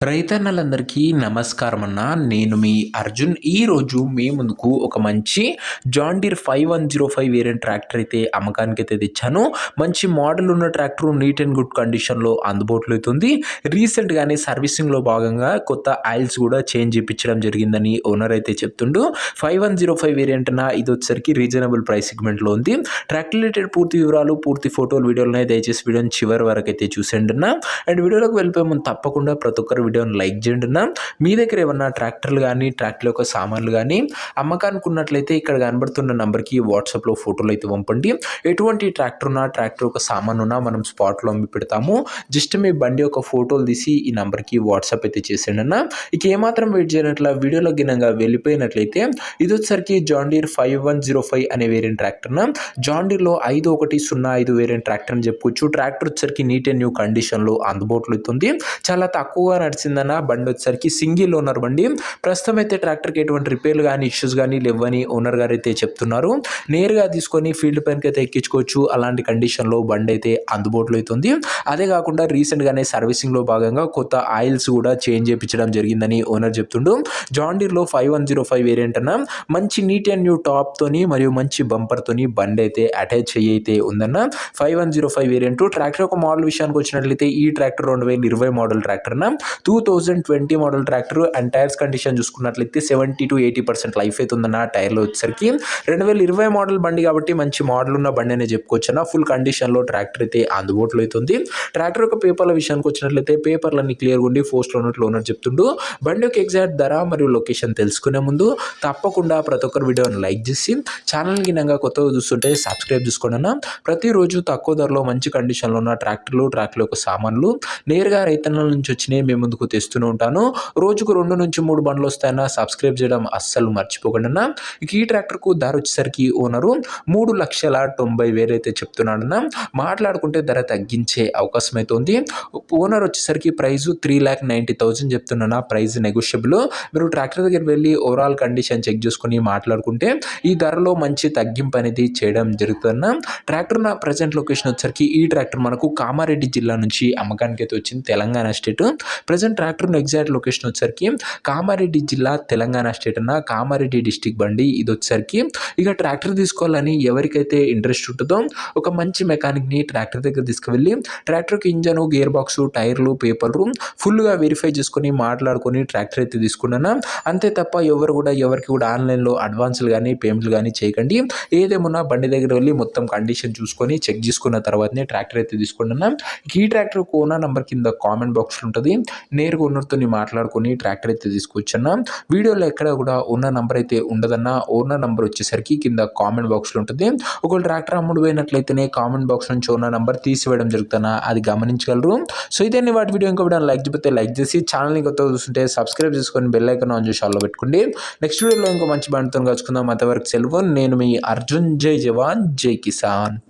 రైతన్నలందరికీ నమస్కారం అన్న. నేను మీ అర్జున్. ఈరోజు మీ ముందుకు ఒక మంచి జాన్ డీర్ 5105 వేరియంట్ ట్రాక్టర్ అయితే అమ్మకానికైతే తెచ్చాను. మంచి మోడల్ ఉన్న ట్రాక్టర్ నీట్ అండ్ గుడ్ కండిషన్‌లో అందుబాటులో అయితే ఉంది. రీసెంట్‌గానే సర్వీసింగ్‌లో భాగంగా కొత్త ఆయిల్స్ కూడా చేంజ్ చేపించడం జరిగిందని ఓనర్ అయితే చెప్తుండు. 5105 వేరియంట్ అన్న, ఇది వచ్చేసరికి రీజనబుల్ ప్రైస్ సెగ్మెంట్‌లో ఉంది. ట్రాక్టర్ రిలేటెడ్ పూర్తి వివరాలు, పూర్తి ఫోటోలు, వీడియోలున్నాయి. దయచేసి వీడియోని చివరి వరకు అయితే చూసేయండి అన్న. అండ్ వీడియోలోకి వెళ్ళిపోయే ముందు తప్పకుండా ప్రతి ఒక్కరు వీడియోని లైక్ చేయండి అన్న. మీ దగ్గర ఏమన్నా ట్రాక్టర్లు కానీ ట్రాక్టర్ యొక్క సామాన్లు కానీ అమ్మకానికి ఉన్నట్లయితే ఇక్కడ కనబడుతున్న నంబర్కి వాట్సాప్లో ఫోటోలు అయితే పంపండి. ఎటువంటి ట్రాక్టర్ ఉన్నా ట్రాక్టర్ యొక్క సామాన్ ఉన్నా మనం స్పాట్లో అమ్మి పెడతాము. జస్ట్ మీ బండి యొక్క ఫోటోలు తీసి ఈ నంబర్కి వాట్సాప్ అయితే చేసేయండి అన్న. ఇక ఏమాత్రం వెయిట్ చేయనట్ల వీడియోలో గినంగా వెళ్ళిపోయినట్లయితే ఇది వచ్చేసరికి జాన్ డీర్ 5105 అనే వేరియంట్ ట్రాక్టర్న. జాన్ డీర్లో 5105 వేరియంట్ ట్రాక్టర్ అని చెప్పుకోవచ్చు. ట్రాక్టర్ వచ్చేసరికి నీట్ అండ్ న్యూ కండిషన్లో అందుబాటులో అవుతుంది. చాలా తక్కువగా నడిచిందన్న. బండి వచ్చేసరికి సింగిల్ ఓనర్ బండి. ప్రస్తుతం అయితే ట్రాక్టర్కి ఎటువంటి రిపేర్లు కానీ ఇష్యూస్ కానీ లేవని ఓనర్ గారు అయితే చెప్తున్నారు. నేరుగా తీసుకొని ఫీల్డ్ పైనకి అయితే ఎక్కించుకోవచ్చు. అలాంటి కండిషన్లో బండి అయితే అందుబాటులో అవుతుంది. అదే కాకుండా రీసెంట్గానే సర్వీసింగ్లో భాగంగా కొత్త ఆయిల్స్ కూడా చేంజ్ చేయించడం జరిగిందని ఓనర్ చెప్తుండు. జాన్ డీర్లో 5105 వేరియంట్ అన్న, మంచి నీట్ అండ్ న్యూ టాప్ తోని మరియు మంచి బంపర్ తోని బండి అయితే అటాచ్ అయితే ఉందన్న. 5105 వేరియంట్ ట్రాక్టర్ యొక్క మోడల్ విషయానికి వచ్చినట్లయితే ఈ ట్రాక్టర్ 2020 మోడల్ ట్రాక్టర్ అన్న. 2020 model tractor and tyres condition చూసుకున్నట్లయితే 70-80% లైఫ్ అయితే ఉందన్న. టైర్లో వచ్చేసరికి 2020 మోడల్ బండి కాబట్టి మంచి మోడల్ ఉన్న బండి అనే చెప్పుకోవచ్చు అన్న. ఫుల్ కండిషన్లో ట్రాక్టర్ అయితే అందుబాటులో అవుతుంది. ట్రాక్టర్ యొక్క పేపర్ల విషయానికి వచ్చినట్లయితే పేపర్లన్నీ క్లియర్గా ఉండి పోస్ట్లో ఉన్నట్లు ఓనర్ చెప్తుండు. బండి యొక్క ఎగ్జాక్ట్ ధర మరియు లొకేషన్ తెలుసుకునే ముందు తప్పకుండా ప్రతి ఒక్కరు వీడియోని లైక్ చేసి ఛానల్ గినంగా కొత్తగా చూస్తుంటే సబ్స్క్రైబ్ చేసుకోండి అన్న. ప్రతిరోజు తక్కువ ధరలో మంచి కండిషన్లో ఉన్న ట్రాక్టర్ల యొక్క సామాన్లు నేరుగా రైతన్నల నుంచి వచ్చినాయి మేము ముందుకు తెస్తూనే ఉంటాను. రోజుకు 2 నుంచి 3 బండ్లు వస్తాయన్న. సబ్స్క్రైబ్ చేయడం అస్సలు మర్చిపోకండి అన్న. ఇక ఈ ట్రాక్టర్కు ధర వచ్చేసరికి ఓనరు 3,90,000 అయితే చెప్తున్నాడన్న. మాట్లాడుకుంటే ధర తగ్గించే అవకాశం అయితే ఉంది. ఓనర్ వచ్చేసరికి ప్రైస్ 3,90,000 చెప్తున్నా. Price negotiable. మీరు ట్రాక్టర్ దగ్గర వెళ్ళి ఓవరాల్ కండిషన్ చెక్ చేసుకుని మాట్లాడుకుంటే ఈ ధరలో మంచి తగ్గింపు అనేది చేయడం జరుగుతుందన్న. ట్రాక్టర్ నా ప్రజెంట్ లొకేషన్ వచ్చేసరికి ఈ ట్రాక్టర్ మనకు కామారెడ్డి జిల్లా నుంచి అమ్మకానికి అయితే వచ్చింది, Telangana state. Present tractor exact location వచ్చేసరికి కామారెడ్డి జిల్లా, తెలంగాణ స్టేట్ అన్న. కామారెడ్డి డిస్టిక్ బండి ఇది వచ్చేసరికి. ఇక ట్రాక్టర్ తీసుకోవాలని ఎవరికైతే ఇంట్రెస్ట్ ఉంటుందో ఒక మంచి మెకానిక్ని ట్రాక్టర్ దగ్గర తీసుకువెళ్ళి ట్రాక్టర్కి ఇంజను, గేర్ బాక్సు, టైర్లు, పేపర్లు ఫుల్గా వెరిఫై చేసుకొని మాట్లాడుకొని ట్రాక్టర్ అయితే తీసుకున్నాను. అంతే తప్ప ఎవరికి కూడా ఆన్లైన్లో అడ్వాన్స్లు కానీ పేమెంట్లు కానీ చేయకండి. ఏదేమన్నా బండి దగ్గర వెళ్ళి మొత్తం కండిషన్ చూసుకొని చెక్ చేసుకున్న తర్వాతనే ట్రాక్టర్ అయితే తీసుకున్నాను. ఈ ట్రాక్టర్ ఓనర్ నంబర్ కింద కామెంట్ బాక్స్లో ఉంటుంది. నేరుగా ఓనర్తో మాట్లాడుకొని ట్రాక్టర్ అయితే తీసుకొచ్చన్నా. వీడియోలో ఎక్కడ కూడా ఓనర్ నంబర్ అయితే ఉండదన్న. ఓనర్ నంబర్ వచ్చేసరికి కింద కామెంట్ బాక్స్లో ఉంటుంది. ఒకవేళ ట్రాక్టర్ అమ్ముడు పోయినట్లయితేనే కామెంట్ బాక్స్ నుంచి ఓనర్ నంబర్ తీసివేయడం జరుగుతున్నా, అది గమనించగలరు. సో ఇదే వాటి వీడియో ఇంకా వీడియో లైక్ చేయకపోతే లైక్ చేసి ఛానల్ని కొత్తగా చూస్తుంటే సబ్స్క్రైబ్ చేసుకొని బెల్ ఐకాన్ ఆన్ చేసి ఆన్లో పెట్టుకోండి. నెక్స్ట్ వీడియోలో ఇంకో మంచి బండితో కలుసుకుందాం. అంతవరకు సెలవు. నేను మీ అర్జున్. జై జవాన్, జై కిసాన్.